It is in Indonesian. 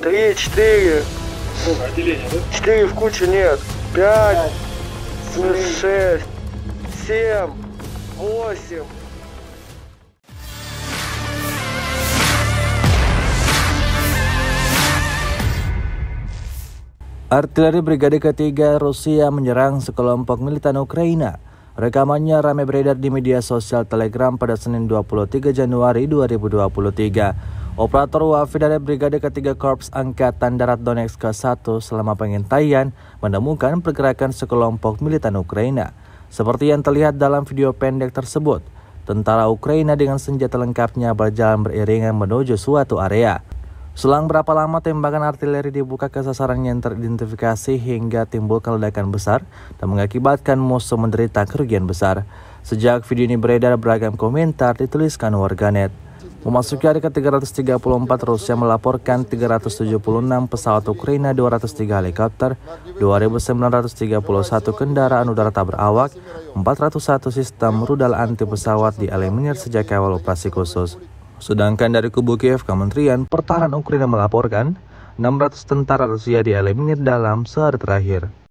3, 4. Отделение, да? 4 в куче нет. 5, 6, 7, 8. Artileri Brigade Ketiga Rusia menyerang sekelompok militan Ukraina. Rekamannya ramai beredar di media sosial Telegram pada Senin 23 Januari 2023. Operator WiFi dari Brigade Ketiga Korps Angkatan Darat Donetsk ke-1 selama pengintaian menemukan pergerakan sekelompok militan Ukraina. Seperti yang terlihat dalam video pendek tersebut, tentara Ukraina dengan senjata lengkapnya berjalan beriringan menuju suatu area. Selang berapa lama tembakan artileri dibuka ke sasaran yang teridentifikasi hingga timbulkan ledakan besar dan mengakibatkan musuh menderita kerugian besar. Sejak video ini beredar, beragam komentar dituliskan warganet. Memasuki hari ke-334, Rusia melaporkan 376 pesawat Ukraina, 203 helikopter, 2.931 kendaraan udara tak berawak, 401 sistem rudal anti pesawat dieliminir sejak awal operasi khusus. Sedangkan dari kubu Kiev, Kementerian Pertahanan Ukraina melaporkan 600 tentara Rusia dieliminir dalam sehari terakhir.